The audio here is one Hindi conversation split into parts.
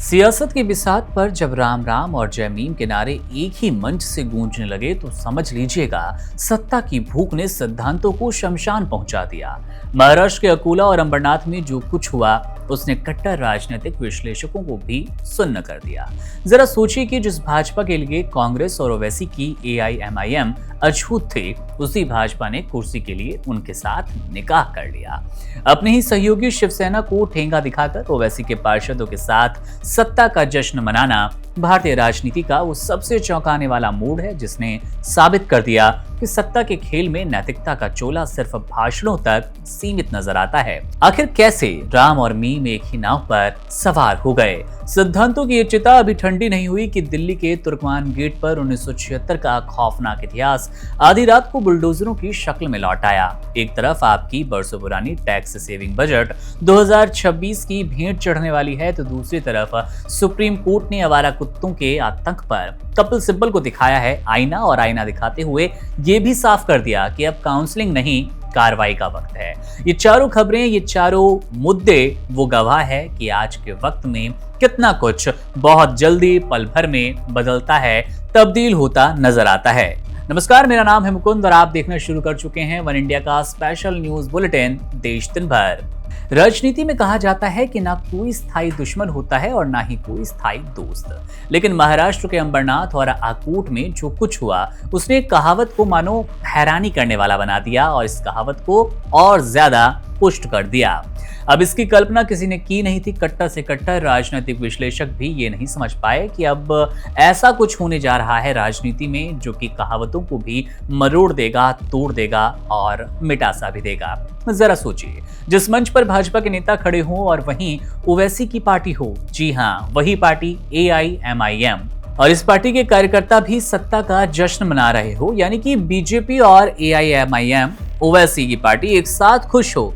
सियासत की बिसात पर जब राम राम और जय मीम के नारे एक ही मंच से गूंजने लगे तो समझ लीजिएगा सत्ता की भूख ने सिद्धांतों को शमशान पहुंचा दिया। महाराष्ट्र के अकोला और अंबरनाथ में जो कुछ हुआ उसने कट्टर राजनीतिक विश्लेषकों को भी सुन्न कर दिया। जरा सोचिए कि जिस भाजपा के लिए कांग्रेस और ओवैसी की एआईएमआईएम अछूत थे, उसी भाजपा ने कुर्सी के लिए उनके साथ निकाह कर लिया। अपने ही सहयोगी शिवसेना को ठेंगा दिखाकर ओवैसी के पार्षदों के साथ सत्ता का जश्न मनाना भारतीय राजनीति का वो सबसे चौंकाने वाला मोड़ है जिसने साबित कर दिया कि सत्ता के खेल में नैतिकता का चोला सिर्फ भाषणों तक सीमित नजर आता है। आखिर कैसे राम और मीम एक ही नाव पर सवार हो गए? सिद्धांतों की ये चिता अभी ठंडी नहीं हुई कि दिल्ली के तुर्कमान गेट पर 1976 का खौफनाक इतिहास आधी रात को बुलडोजरों की शक्ल में लौट आया। एक तरफ आपकी बरसों पुरानी टैक्स सेविंग बजट 2026 की भेंट चढ़ने वाली है, तो दूसरी तरफ सुप्रीम कोर्ट ने आवारा कुत्तों के आतंक पर कपिल सिब्बल को दिखाया है आईना, और आईना दिखाते हुए ये भी साफ कर दिया कि अब काउंसलिंग नहीं, कार्रवाई का वक्त है। ये चारों खबरें, ये चारों मुद्दे वो गवाह है कि आज के वक्त में कितना कुछ बहुत जल्दी पल भर में बदलता है, तब्दील होता नजर आता है। नमस्कार, मेरा नाम है मुकुंद और आप देखना शुरू कर चुके हैं वन इंडिया का स्पेशल न्यूज बुलेटिन देश दिन भर। राजनीति में कहा जाता है कि ना कोई स्थायी दुश्मन होता है और ना ही कोई स्थायी दोस्त, लेकिन महाराष्ट्र के अंबरनाथ और आकोट में जो कुछ हुआ उसने एक कहावत को मानो हैरानी करने वाला बना दिया और इस कहावत को और ज्यादा पुष्ट कर दिया। अब इसकी कल्पना किसी ने की नहीं थी। कट्टर से कट्टर राजनीतिक विश्लेषक भी ये नहीं समझ पाए कि अब ऐसा कुछ होने जा रहा है राजनीति में जो कि कहावतों को भी मरोड़ देगा, तोड़ देगा और मिटा सा भी देगा। जरा सोचिए, जिस मंच पर भाजपा के नेता खड़े हों और वहीं ओवैसी की पार्टी हो, जी हाँ, वही पार्टी एआईएमआईएम, और इस पार्टी के कार्यकर्ता भी सत्ता का जश्न मना रहे हो, यानी कि बीजेपी और एआईएमआईएम ओवैसी की पार्टी एक साथ खुश हो।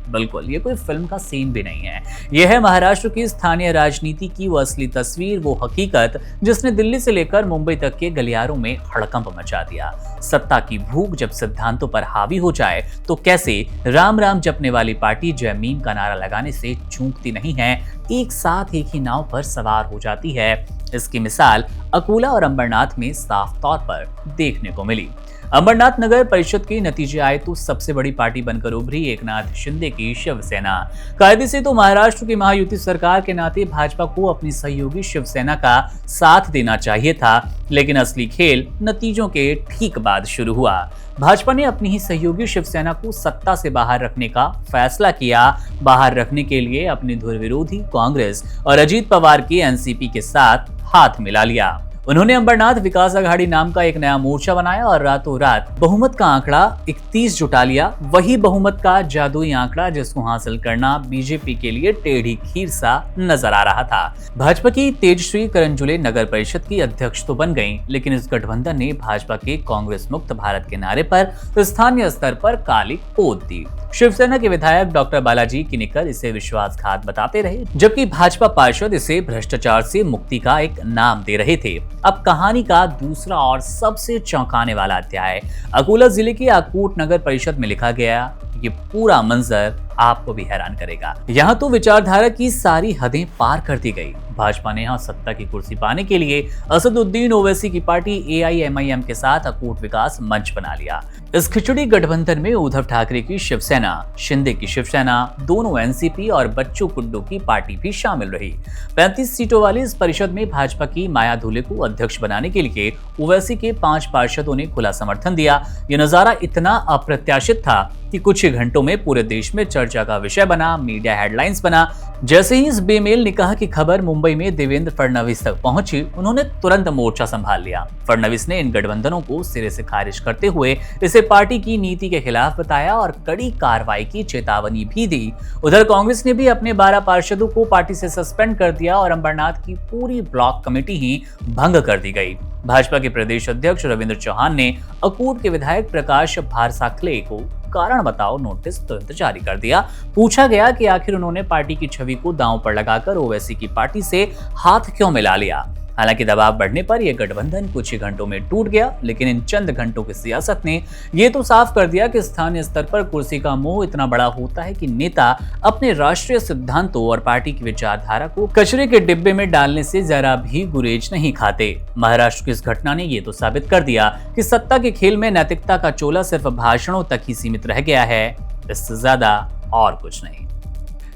बिल्कुल, ये कोई फिल्म का सीन भी नहीं है। यह है महाराष्ट्र की स्थानीय राजनीति की वो असली तस्वीर, वो हकीकत जिसने दिल्ली से लेकर मुंबई तक के गलियारों में हड़कंप मचा दिया। सत्ता की भूख जब सिद्धांतों पर हावी हो जाए तो कैसे राम राम जपने वाली पार्टी जय मीम का नारा लगाने से चूकती नहीं है, एक साथ एक ही नाव पर सवार हो जाती है। इसकी मिसाल अकोला और अंबरनाथ में साफ तौर पर देखने को मिली। अंबरनाथ नगर परिषद के नतीजे आए तो सबसे बड़ी पार्टी बनकर उभरी एकनाथ शिंदे की शिवसेना। कायदे से तो महाराष्ट्र की महायुति सरकार के नाते भाजपा को अपनी सहयोगी शिवसेना का साथ देना चाहिए था, लेकिन असली खेल नतीजों के ठीक बाद शुरू हुआ। भाजपा ने अपनी ही सहयोगी शिवसेना को सत्ता से बाहर रखने का फैसला किया। बाहर रखने के लिए अपने धुर विरोधी कांग्रेस और अजीत पवार के एनसीपी के साथ हाथ मिला लिया। उन्होंने अंबरनाथ विकास अघाड़ी नाम का एक नया मोर्चा बनाया और रातों रात बहुमत का आंकड़ा 31 जुटा लिया। वही बहुमत का जादुई आंकड़ा जिसको हासिल करना बीजेपी के लिए टेढ़ी खीर सा नजर आ रहा था। भाजपा की तेजश्री करंजुले नगर परिषद की अध्यक्ष तो बन गईं, लेकिन इस गठबंधन ने भाजपा के कांग्रेस मुक्त भारत के नारे पर स्थानीय स्तर पर काली पोत दी। शिवसेना के विधायक डॉक्टर बालाजी किनीकर इसे विश्वासघात बताते रहे, जबकि भाजपा पार्षद इसे भ्रष्टाचार से मुक्ति का एक नाम दे रहे थे। अब कहानी का दूसरा और सबसे चौंकाने वाला अध्याय अकोला जिले की आकोट नगर परिषद में लिखा गया। ये पूरा मंजर आपको भी हैरान करेगा। यहाँ तो विचारधारा की सारी हदें पार कर दी गई। भाजपा ने यहाँ सत्ता की कुर्सी पाने के लिए असदुद्दीन ओवैसी की पार्टी एआईएमआईएम के साथ अकोट विकास मंच बना लिया। इस खिचड़ी गठबंधन में उद्धव ठाकरे की शिवसेना, शिंदे की शिवसेना, दोनों एनसीपी और बच्चू कुड्डू की पार्टी भी शामिल रही। 35 सीटों वाली इस परिषद में भाजपा की माया धुले को अध्यक्ष बनाने के लिए ओवैसी के 5 पार्षदों ने खुला समर्थन दिया। ये नजारा इतना अप्रत्याशित था कि कुछ ही घंटों में पूरे देश में चर्चा का विषय बना, मीडिया हेडलाइंस बना। जैसे ही इस बेमेल निकाह की खबर मुंबई में देवेंद्र फडणवीस तक पहुंची, उन्होंने तुरंत मोर्चा संभाल लिया। फडणवीस ने इन गठबंधनों को सिरे से खारिज करते हुए इसे पार्टी की नीति के खिलाफ बताया और कड़ी कार्रवाई की चेतावनी भी दी। उधर कांग्रेस ने भी अपने 12 पार्षदों को पार्टी से सस्पेंड कर दिया और अंबरनाथ की पूरी ब्लॉक कमेटी ही भंग कर दी गई। भाजपा के प्रदेश अध्यक्ष रविंद्र चौहान ने अकोट के विधायक प्रकाश भारसाखले को कारण बताओ नोटिस तुरंत जारी कर दिया। पूछा गया कि आखिर उन्होंने पार्टी की छवि को दांव पर लगाकर ओवैसी की पार्टी से हाथ क्यों मिला लिया। हालांकि दबाव बढ़ने पर यह गठबंधन कुछ ही घंटों में टूट गया, लेकिन इन चंद घंटों की सियासत ने यह तो साफ कर दिया कि स्थानीय स्तर पर कुर्सी का मोह इतना बड़ा होता है कि नेता अपने राष्ट्रीय सिद्धांतों और पार्टी की विचारधारा को कचरे के डिब्बे में डालने से जरा भी गुरेज नहीं खाते। महाराष्ट्र की इस घटना ने यह तो साबित कर दिया कि सत्ता के खेल में नैतिकता का चोला सिर्फ भाषणों तक ही सीमित रह गया है, इससे ज्यादा और कुछ नहीं।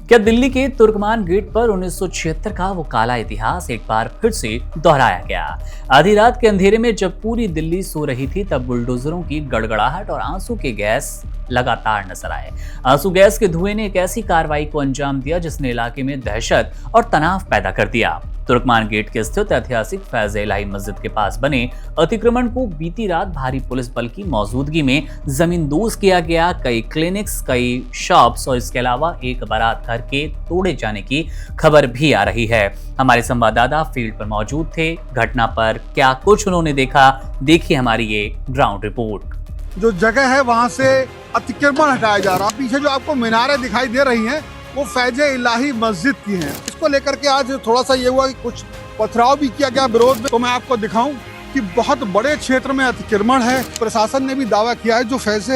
क्या दिल्ली के तुर्कमान गेट पर 1976 का वो काला इतिहास एक बार फिर से दोहराया गया? आधी रात के अंधेरे में जब पूरी दिल्ली सो रही थी, तब बुलडोजरों की गड़गड़ाहट और आंसू के गैस लगातार नजर आए। आंसू गैस के धुएं ने एक ऐसी कार्रवाई को अंजाम दिया जिसने इलाके में दहशत और तनाव पैदा कर दिया। तुर्कमान गेट के स्थित ऐतिहासिक फैज इलाही मस्जिद के पास बने अतिक्रमण को बीती रात भारी पुलिस बल की मौजूदगी में जमींदोज किया गया। कई क्लिनिक्स, कई शॉप्स और इसके अलावा एक बारात घर के तोड़े जाने की खबर भी आ रही है। हमारे संवाददाता फील्ड पर मौजूद थे। घटना पर क्या कुछ उन्होंने देखा, देखिए हमारी ये ग्राउंड रिपोर्ट। जो जगह है वहाँ से अतिक्रमण हटाया जा रहा है। पीछे जो आपको मीनारें दिखाई दे रही हैं वो फैज इलाही मस्जिद की हैं। इसको लेकर के आज थोड़ा सा ये हुआ कि कुछ पथराव भी किया गया विरोध में। तो मैं आपको दिखाऊं कि बहुत बड़े क्षेत्र में अतिक्रमण है। प्रशासन ने भी दावा किया है जो फैज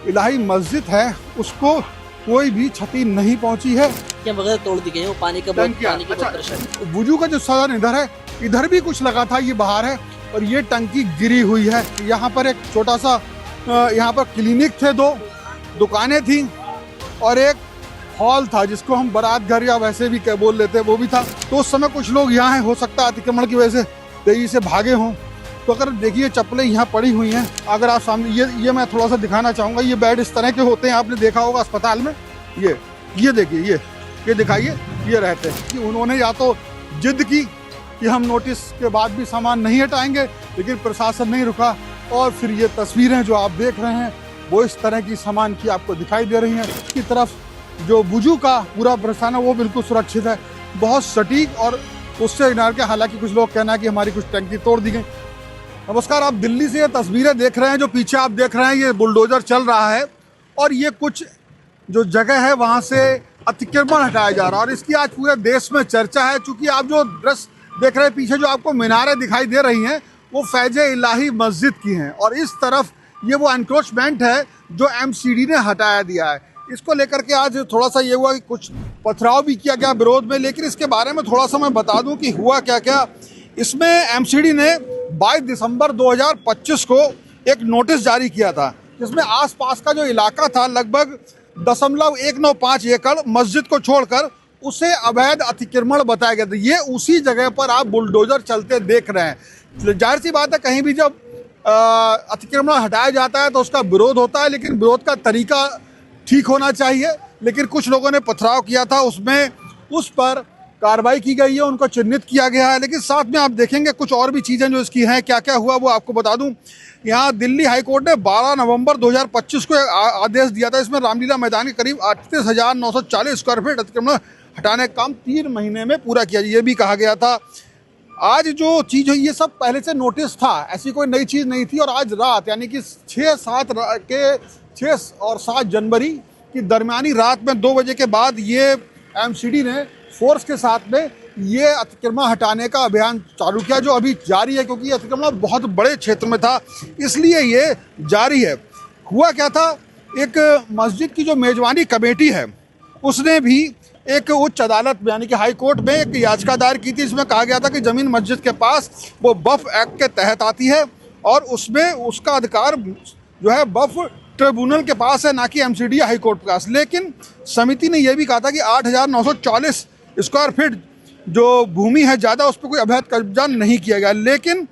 इलाही मस्जिद है उसको कोई भी क्षति नहीं पहुंची है। वगैरह तोड़ दी गई, वो पानी का वुजू का जो सदन इधर है, इधर भी कुछ लगा था, ये बाहर है और ये टंकी गिरी हुई है। यहाँ पर एक छोटा सा यहाँ पर क्लिनिक थे, 2 दुकानें थी और एक हॉल था जिसको हम बारात घर या वैसे भी क्या बोल लेते हैं, वो भी था। तो उस समय कुछ लोग यहाँ हैं, हो सकता है अतिक्रमण की वजह से तेजी से भागे हों। तो अगर देखिए चप्पलें यहाँ पड़ी हुई हैं, अगर आप सामने ये मैं थोड़ा सा दिखाना चाहूँगा। ये बेड इस तरह के होते हैं, आपने देखा होगा अस्पताल में। ये देखिए, ये दिखाइए, ये रहते हैं कि उन्होंने या तो जिद की कि हम नोटिस के बाद भी सामान नहीं हटाएंगे, लेकिन प्रशासन नहीं रुका और फिर ये तस्वीरें जो आप देख रहे हैं वो इस तरह की सामान की आपको दिखाई दे रही हैं। इसकी तरफ जो वुजू का पूरा प्रस्थान है वो बिल्कुल सुरक्षित है, बहुत सटीक और उससे इनार के। हालांकि कुछ लोग कहना है कि हमारी कुछ टंकी तोड़ दी गई। नमस्कार, आप दिल्ली से ये तस्वीरें देख रहे हैं। जो पीछे आप देख रहे हैं ये बुलडोजर चल रहा है और ये कुछ जो जगह है वहाँ से अतिक्रमण हटाया जा रहा है और इसकी आज पूरे देश में चर्चा है। चूँकि आप जो दृश्य देख रहे हैं पीछे जो आपको मीनारें दिखाई दे रही हैं वो फैज इलाही मस्जिद की हैं और इस तरफ ये वो एनक्रोचमेंट है जो एमसीडी ने हटाया दिया है। इसको लेकर के आज थोड़ा सा ये हुआ कि कुछ पथराव भी किया गया विरोध में, लेकिन इसके बारे में थोड़ा सा मैं बता दूं कि हुआ क्या क्या। इसमें एमसीडी ने 22 दिसंबर 2025 को एक नोटिस जारी किया था जिसमें आसपास का जो इलाका था लगभग 0.195 एकड़ मस्जिद को छोड़कर उसे अवैध अतिक्रमण बताया गया था। ये उसी जगह पर आप बुलडोजर चलते देख रहे हैं। जाहिर सी बात है, कहीं भी जब अतिक्रमण हटाया जाता है तो उसका विरोध होता है, लेकिन विरोध का तरीका ठीक होना चाहिए। लेकिन कुछ लोगों ने पथराव किया था, उसमें उस पर कार्रवाई की गई है, उनको चिन्हित किया गया है। लेकिन साथ में आप देखेंगे कुछ और भी चीज़ें जो इसकी हैं। क्या क्या हुआ वो आपको बता दूं। यहाँ दिल्ली हाईकोर्ट ने 12 नवंबर 2025 को आदेश दिया था। इसमें रामलीला मैदान के करीब 38,940 स्क्वायर फीट अतिक्रमण हटाने का काम 3 महीने में पूरा किया। ये भी कहा गया था। आज जो चीज़ हुई ये सब पहले से नोटिस था, ऐसी कोई नई चीज़ नहीं थी। और आज रात यानी कि 6 और 7 जनवरी की दरमियानी रात में 2 बजे के बाद ये एमसीडी ने फोर्स के साथ में ये अतिक्रमण हटाने का अभियान चालू किया, जो अभी जारी है क्योंकि ये अतिक्रमण बहुत बड़े क्षेत्र में था, इसलिए ये जारी है। हुआ क्या था, एक मस्जिद की जो मेजबानी कमेटी है उसने भी एक उच्च अदालत यानी कि हाई कोर्ट में एक याचिका दायर की थी। इसमें कहा गया था कि ज़मीन मस्जिद के पास वो वक्फ एक्ट के तहत आती है और उसमें उसका अधिकार जो है वक्फ ट्रिब्यूनल के पास है, ना कि एमसीडी या हाई कोर्ट के पास। लेकिन समिति ने यह भी कहा था कि 8,940 स्क्वायर फीट जो भूमि है ज़्यादा, उस पर कोई अवैध कब्जा नहीं किया गया। लेकिन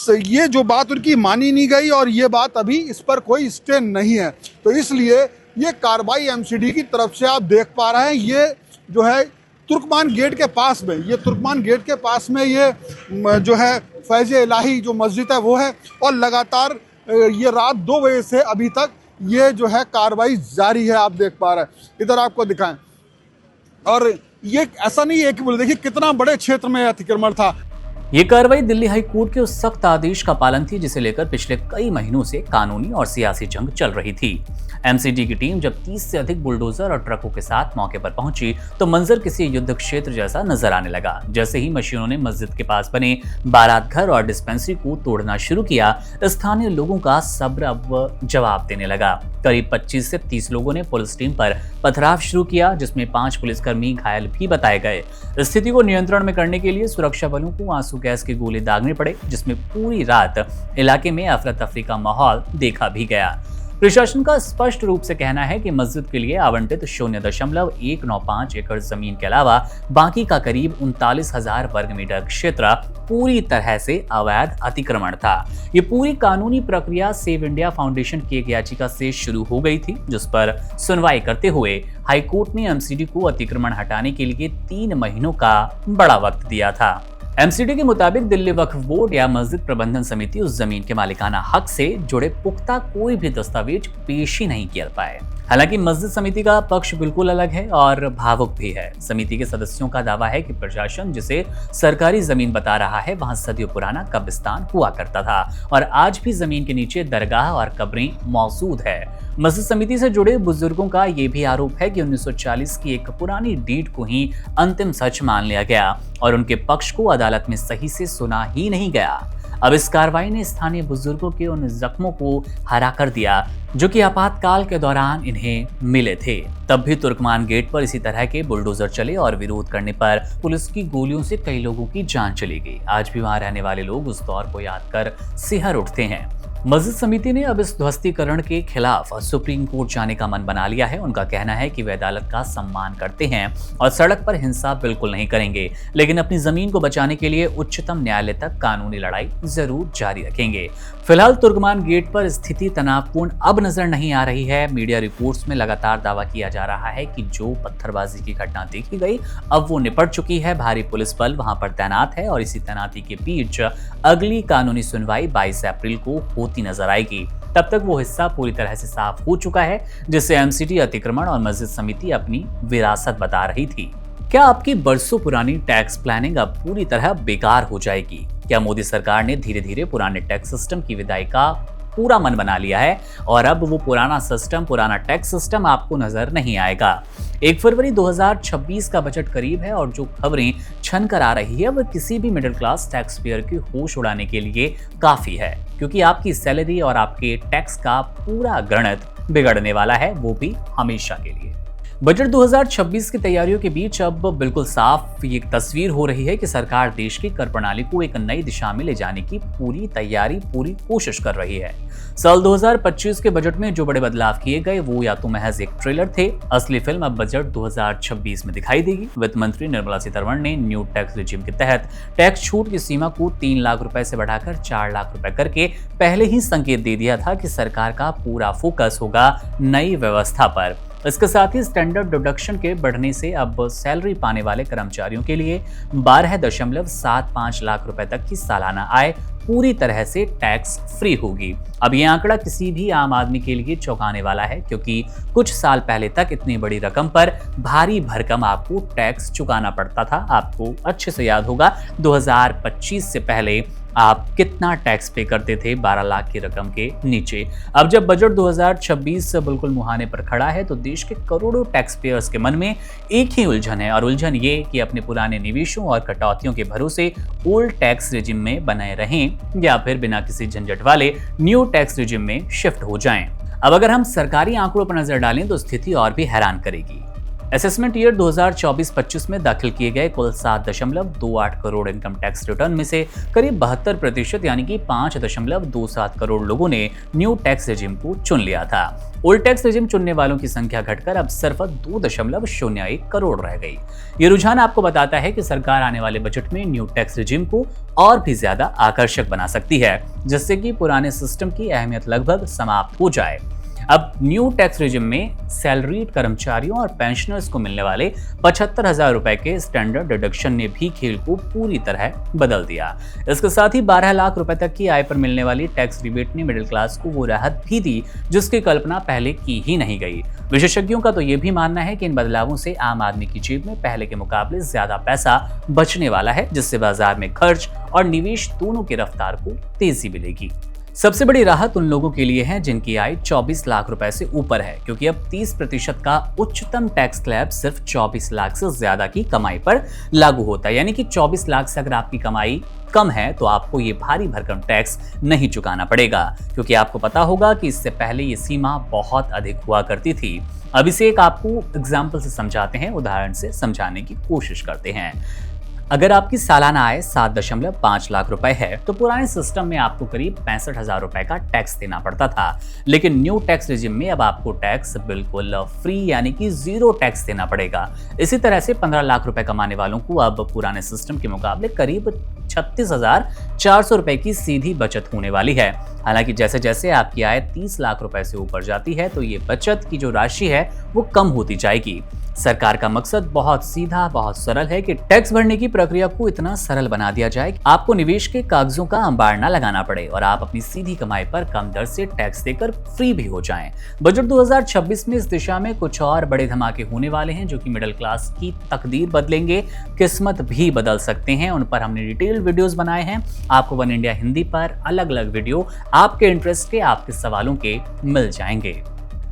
ये जो बात उनकी मानी नहीं गई और ये बात अभी इस पर कोई स्टे नहीं है। तो इसलिए ये कार्रवाई एमसीडी की तरफ से आप देख पा रहे हैं। ये जो है तुर्कमान गेट के पास में, ये तुर्कमान गेट के पास में ये जो है फैज इलाही जो मस्जिद है वो है और लगातार ये रात 2 बजे से अभी तक ये जो है कार्रवाई जारी है। आप देख पा रहे हैं, इधर आपको दिखाएं। और ये ऐसा नहीं है कि बोले, देखिए कितना बड़े क्षेत्र में अतिक्रमण था। ये कार्रवाई दिल्ली हाई कोर्ट के उस सख्त आदेश का पालन थी जिसे लेकर पिछले कई महीनों से कानूनी और सियासी जंग चल रही थी। एमसीडी की टीम जब 30 से अधिक बुलडोजर और ट्रकों के साथ मौके पर पहुंची तो मंजर किसी युद्ध क्षेत्र जैसा नजर आने लगा। जैसे ही मशीनों ने मस्जिद के पास बने बारात घर और डिस्पेंसरी को तोड़ना शुरू किया, स्थानीय लोगों का सब्र अब जवाब देने लगा। करीब 25 से 30 लोगों ने पुलिस टीम पर पथराव शुरू किया, जिसमें 5 पुलिसकर्मी घायल भी बताए गए। स्थिति को नियंत्रण में करने के लिए सुरक्षा बलों को आंसू गैस के गोले दागने पड़े, जिसमें पूरी रात इलाके में अफरा तफरी का माहौल देखा भी गया। प्रशासन का स्पष्ट रूप से कहना है कि मस्जिद के लिए आवंटित 0.195 एकड़ जमीन के अलावा बाकी का करीब 39,000 वर्ग मीटर क्षेत्र पूरी तरह से अवैध अतिक्रमण था। ये पूरी कानूनी प्रक्रिया सेव इंडिया फाउंडेशन की एक याचिका से शुरू हो गई थी, जिस पर सुनवाई करते हुए हाईकोर्ट ने एमसीडी को अतिक्रमण हटाने के लिए 3 महीनों का बड़ा वक्त दिया था। एमसीडी के मुताबिक दिल्ली वक्फ बोर्ड या मस्जिद प्रबंधन समिति उस जमीन के मालिकाना हक से जुड़े पुख्ता कोई भी दस्तावेज पेश ही नहीं कर पाए। हालांकि मस्जिद समिति का पक्ष बिल्कुल अलग है और भावुक भी है। समिति के सदस्यों का दावा है कि प्रशासन जिसे सरकारी जमीन बता रहा है वहां सदियों पुराना कब्रिस्तान हुआ करता था और आज भी जमीन के नीचे दरगाह और कब्रें मौजूद है। मस्जिद समिति से जुड़े बुजुर्गों का यह भी आरोप है कि 1940 की एक पुरानी डीड को ही अंतिम सच मान लिया गया और उनके पक्ष को अदालत में सही से सुना ही नहीं गया। अब इस कार्रवाई ने स्थानीय बुजुर्गों के उन जख्मों को हरा कर दिया जो कि आपातकाल के दौरान इन्हें मिले थे। तब भी तुर्कमान गेट पर इसी तरह के बुलडोजर चले और विरोध करने पर पुलिस की गोलियों से कई लोगों की जान चली गई। आज भी वहां रहने वाले लोग उस दौर को याद कर सिहर उठते हैं। मस्जिद समिति ने अब इस ध्वस्तीकरण के खिलाफ सुप्रीम कोर्ट जाने का मन बना लिया है। उनका कहना है कि वे अदालत का सम्मान करते हैं और सड़क पर हिंसा बिल्कुल नहीं करेंगे, लेकिन अपनी जमीन को बचाने के लिए उच्चतम न्यायालय तक कानूनी लड़ाई जरूर जारी रखेंगे। फिलहाल तुर्कमान गेट पर स्थिति तनावपूर्ण अब नजर नहीं आ रही है। मीडिया रिपोर्ट्स में लगातार दावा किया जा रहा है कि जो पत्थरबाजी की घटना देखी गई अब वो निपट चुकी है। भारी पुलिस बल वहां पर तैनात है और इसी तैनाती के बीच अगली कानूनी सुनवाई 22 अप्रैल को होती नजर आएगी। तब तक वो हिस्सा पूरी तरह से साफ हो चुका है जिससे एमसीडी अतिक्रमण और मस्जिद समिति अपनी विरासत बता रही थी। क्या आपकी बरसों पुरानी टैक्स प्लानिंग अब पूरी तरह बेकार हो जाएगी? क्या मोदी सरकार ने धीरे धीरे पुराने टैक्स सिस्टम की विदाई का पूरा मन बना लिया है और अब वो पुराना टैक्स सिस्टम आपको नजर नहीं आएगा? 1 फरवरी 2026 का बजट करीब है और जो खबरें छन कर आ रही है वह किसी भी मिडिल क्लास टैक्स पेयर की होश उड़ाने के लिए काफी है, क्योंकि आपकी सैलरी और आपके टैक्स का पूरा गणित बिगड़ने वाला है, वो भी हमेशा के लिए। बजट 2026 की तैयारियों के बीच अब बिल्कुल साफ ये तस्वीर हो रही है कि सरकार देश की कर प्रणाली को एक नई दिशा में ले जाने की पूरी कोशिश कर रही है। साल 2025 के बजट में जो बड़े बदलाव किए गए वो या तो महज एक ट्रेलर थे। असली फिल्म अब बजट 2026 में दिखाई देगी। वित्त मंत्री निर्मला सीतारमण ने न्यू टैक्स रिजिम के तहत टैक्स छूट की सीमा को 3 लाख रुपए से बढ़ाकर 4 लाख रुपए करके पहले ही संकेत दे दिया था कि सरकार का पूरा फोकस होगा नई व्यवस्था पर। इसके साथ ही स्टैंडर्ड डिडक्शन के बढ़ने से अब सैलरी पाने वाले कर्मचारियों के लिए 12.75 लाख रुपए तक की सालाना आय पूरी तरह से टैक्स फ्री होगी। अब यह आंकड़ा किसी भी आम आदमी के लिए चौंकाने वाला है, क्योंकि कुछ साल पहले तक इतनी बड़ी रकम पर भारी भरकम आपको टैक्स चुकाना पड़ता था। आपको अच्छे से याद होगा 2025 से पहले आप कितना टैक्स पे करते थे 12 लाख की रकम के नीचे। अब जब बजट 2026 बिल्कुल मुहाने पर खड़ा है तो देश के करोड़ों टैक्स पेयर्स के मन में एक ही उलझन है, और उलझन ये कि अपने पुराने निवेशों और कटौतियों के भरोसे ओल्ड टैक्स रिजिम में बने रहें या फिर बिना किसी झंझट वाले न्यू टैक्स रिजिम में शिफ्ट हो जाएं। अब अगर हम सरकारी आंकड़ों पर नजर डालें तो स्थिति और भी हैरान करेगी। असेसमेंट ईयर 2024-25 में दाखिल किए गए कुल 7.28 करोड़ इनकम टैक्स रिटर्न में से करीब 72% यानी कि 5.27 करोड़ लोगों ने न्यू टैक्स रेजिम को चुन लिया था। ओल्ड टैक्स रेजिम चुनने वालों की संख्या घटकर अब सिर्फ 2.01 करोड़ रह गई। ये रुझान आपको बताता है कि सरकार आने वाले बजट में न्यू टैक्स रेजिम को और भी ज्यादा आकर्षक बना सकती है, जिससे कि पुराने सिस्टम की अहमियत लगभग समाप्त हो जाए। अब न्यू टैक्स रिजिम में सैलरीड कर्मचारियों और पेंशनर्स को मिलने वाले 75,000 रुपए के स्टैंडर्ड डिडक्शन ने भी खेल को पूरी तरह बदल दिया। इसके साथ ही 12 लाख रुपए तक की आय पर मिलने वाली टैक्स रिबेट ने मिडिल क्लास को वो राहत भी दी जिसकी कल्पना पहले की ही नहीं गई। विशेषज्ञों का तो ये भी मानना है कि इन बदलावों से आम आदमी की जेब में पहले के मुकाबले ज्यादा पैसा बचने वाला है, जिससे बाजार में खर्च और निवेश दोनों की रफ्तार को तेजी मिलेगी। सबसे बड़ी राहत उन लोगों के लिए है जिनकी आय 24 लाख रुपए से ऊपर है, क्योंकि अब 30% का उच्चतम टैक्स स्लैब सिर्फ 24 लाख से ज्यादा की कमाई पर लागू होता है। यानी कि 24 लाख से अगर आपकी कमाई कम है तो आपको ये भारी भरकम टैक्स नहीं चुकाना पड़ेगा, क्योंकि आपको पता होगा कि इससे पहले ये सीमा बहुत अधिक हुआ करती थी। अब इसे एक आपको एग्जाम्पल से समझाते हैं, उदाहरण से समझाने की कोशिश करते हैं। अगर आपकी सालाना आय 7.5 लाख रुपए है तो पुराने सिस्टम में आपको करीब 65,000 रुपए का टैक्स देना पड़ता था, लेकिन न्यू टैक्स रिजिम में अब आपको टैक्स बिल्कुल फ्री यानी कि जीरो टैक्स देना पड़ेगा। इसी तरह से 15 लाख रुपए कमाने वालों को अब पुराने सिस्टम के मुकाबले करीब 36,400 रुपए की सीधी बचत होने वाली है। हालांकि जैसे जैसे आपकी आय 30 लाख रुपए से ऊपर जाती है तो ये बचत की जो राशि है वो कम होती जाएगी। सरकार का मकसद बहुत सीधा, बहुत सरल है कि टैक्स भरने की प्रक्रिया को इतना सरल बना दिया जाए कि आपको निवेश के कागजों का अंबार न लगाना पड़े और आप अपनी सीधी कमाई पर कम दर से टैक्स देकर फ्री भी हो जाएं। बजट 2026 में इस दिशा में कुछ और बड़े धमाके होने वाले हैं जो कि मिडिल क्लास की तकदीर बदलेंगे, किस्मत भी बदल सकते हैं। उन पर हमने डिटेल वीडियोस बनाए हैं। आपको वन इंडिया हिंदी पर अलग अलग वीडियो आपके इंटरेस्ट के, आपके सवालों के मिल जाएंगे।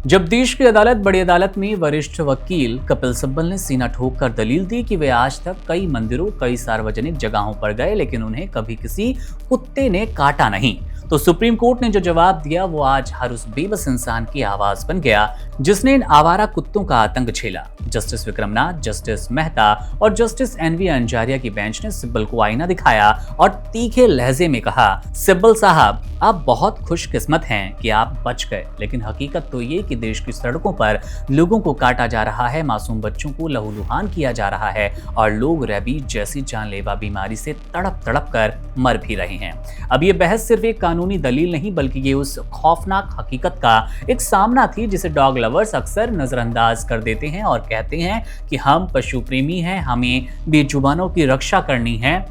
जब देश की अदालत बड़ी अदालत में वरिष्ठ वकील कपिल सिब्बल ने सीना ठोक कर दलील दी कि वे आज तक कई मंदिरों, कई सार्वजनिक जगहों पर गए लेकिन उन्हें कभी किसी कुत्ते ने काटा नहीं, तो सुप्रीम कोर्ट ने जो जवाब दिया वो आज हर उस बेबस इंसान की आवाज बन गया जिसने इन आवारा कुत्तों का आतंक झेला। जस्टिस विक्रमनाथ, जस्टिस मेहता और जस्टिस एनवी अंजारिया की बेंच ने सिब्बल को आईना दिखाया और तीखे लहजे में कहा, सिब्बल साहब आप बहुत खुशकिस्मत हैं कि आप बच गए, लेकिन हकीकत तो ये कि देश की सड़कों पर लोगों को काटा जा रहा है, मासूम बच्चों को लहूलुहान किया जा रहा है और लोग रेबीज जैसी जानलेवा बीमारी से तड़प तड़प कर मर भी रहे हैं। अब ये बहस सिर्फ एक कानूनी दलील नहीं बल्कि ये उस खौफनाक हकीकत का एक सामना थी जिसे डॉग लवर्स अक्सर नजरअंदाज कर देते हैं और कहते हैं कि हम पशु प्रेमी हैं, हमें बेजुबानों की रक्षा करनी है,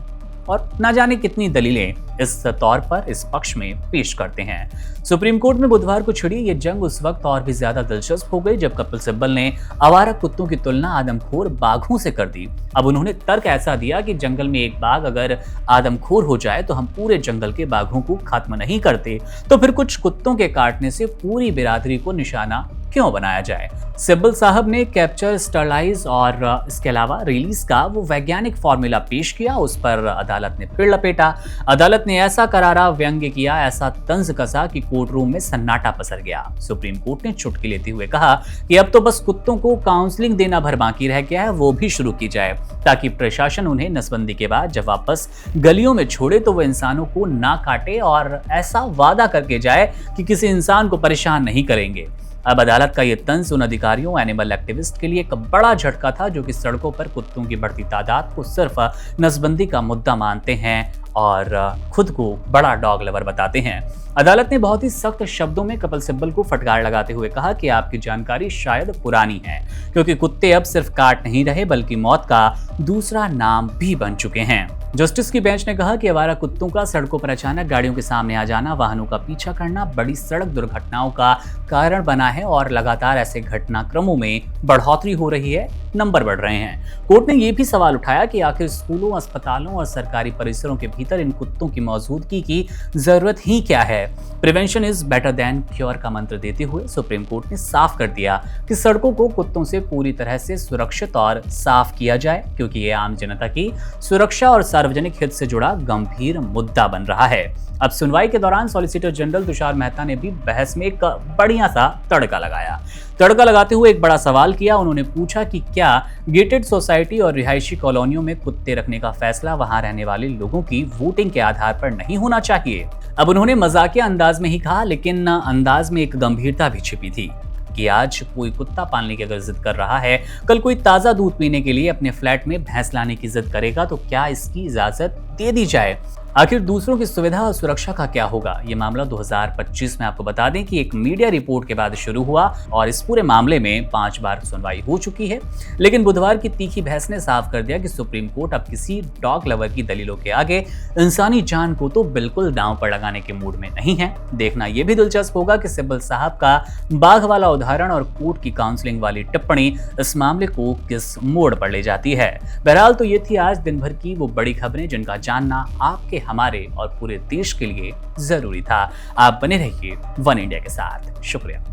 और न जाने कितनी दलीलें इस तौर पर इस पक्ष में पेश करते हैं। सुप्रीम कोर्ट में बुधवार को छिड़ी ये जंग उस वक्त और भी ज्यादा दिलचस्प हो गई जब कपिल सिब्बल ने आवारा कुत्तों की तुलना आदमखोर बाघों से कर दी। अब उन्होंने तर्क ऐसा दिया कि जंगल में एक बाघ अगर आदमखोर हो जाए तो हम पूरे जंगल के बाघों को खत्म नहीं करते, तो फिर कुछ कुत्तों के काटने से पूरी बिरादरी को निशाना क्यों बनाया जाए। सिब्बल साहब ने कैप्चर, स्टरलाइज और इसके अलावा रिलीज का वो वैज्ञानिक फॉर्मूला पेश किया, उस पर अदालत ने फिर लपेटा। अदालत ने ऐसा करारा व्यंग्य किया, ऐसा तंज कसा कि कोर्ट रूम में सन्नाटा पसर गया। सुप्रीम कोर्ट ने चुटकी लेते हुए कहा कि अब तो बस कुत्तों को काउंसलिंग देना भर बाकी रह गया है, वो भी शुरू की जाए ताकि प्रशासन उन्हें नसबंदी के बाद जब वापस गलियों में छोड़े तो वो इंसानों को ना काटे और ऐसा वादा करके जाए कि किसी इंसान को परेशान नहीं करेंगे। अब अदालत का ये तंज उन अधिकारियों, एनिमल एक्टिविस्ट के लिए एक बड़ा झटका था जो कि सड़कों पर कुत्तों की बढ़ती तादाद को सिर्फ नसबंदी का मुद्दा मानते हैं और खुद को बड़ा डॉग लवर बताते हैं। अदालत ने बहुत ही सख्त शब्दों में कपिल सिब्बल को फटकार लगाते हुए कहा कि आपकी जानकारी शायद पुरानी है, क्योंकि कुत्ते अब सिर्फ काट नहीं रहे बल्कि मौत का दूसरा नाम भी बन चुके हैं। जस्टिस की बेंच ने कहा कि आवारा कुत्तों का सड़कों पर अचानक गाड़ियों के सामने आ जाना, वाहनों का पीछा करना बड़ी सड़क दुर्घटनाओं का कारण बना है और लगातार ऐसे घटनाक्रमों में बढ़ोतरी हो रही है, नंबर बढ़ रहे हैं। कोर्ट ने यह भी सवाल उठाया कि आखिर स्कूलों, अस्पतालों और सरकारी परिसरों के भीतर इन कुत्तों की मौजूदगी की जरूरत ही क्या है। Prevention is better than cure का मंत्र देते हुए सुप्रीम कोर्ट ने साफ कर दिया कि सड़कों को कुत्तों से पूरी तरह से सुरक्षित और साफ किया जाए, क्योंकि ये आम जनता की सुरक्षा और सार्वजनिक हित से जुड़ा गंभीर मुद्दा बन रहा है। अब सुनवाई के दौरान सॉलिसिटर जनरल तुषार मेहता ने भी बहस में एक बढ़िया सा तड़का लगाया। तड़का लगाते हुए एक बड़ा सवाल किया। उन्होंने पूछा कि क्या गेटेड सोसाइटी और रिहायशी कॉलोनियों में कुत्ते रखने का फैसला वहां रहने वाले लोगों की वोटिंग के आधार पर नहीं होना चाहिए। अब उन्होंने मजाकिया अंदाज में ही कहा, लेकिन अंदाज में एक गंभीरता भी छिपी थी कि आज कोई कुत्ता पालने की अगर जिद कर रहा है, कल कोई ताजा दूध पीने के लिए अपने फ्लैट में भैंस लाने की जिद करेगा तो क्या इसकी इजाजत दे दी जाए। आखिर दूसरों की सुविधा और सुरक्षा का क्या होगा? ये मामला 2025 में आपको बता दें कि एक मीडिया रिपोर्ट के बाद शुरू हुआ और इस पूरे मामले में 5 बार सुनवाई हो चुकी है। लेकिन बुधवार की तीखी बहस ने साफ कर दिया कि सुप्रीम कोर्ट अब किसी डॉग लवर की दलीलों के आगे इंसानी जान को तो बिल्कुल दांव पर लगाने के मूड में नहीं है। देखना यह भी दिलचस्प होगा कि सिब्बल साहब का बाघ वाला उदाहरण और कोर्ट की काउंसलिंग वाली टिप्पणी इस मामले को किस मोड़ पर ले जाती है। बहरहाल तो ये थी आज दिन भर की वो बड़ी खबरें जिनका जानना आपके, हमारे और पूरे देश के लिए जरूरी था। आप बने रहिए वन इंडिया के साथ। शुक्रिया।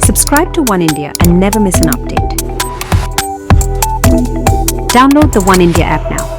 Subscribe to One India and never miss an update. Download the One India app now.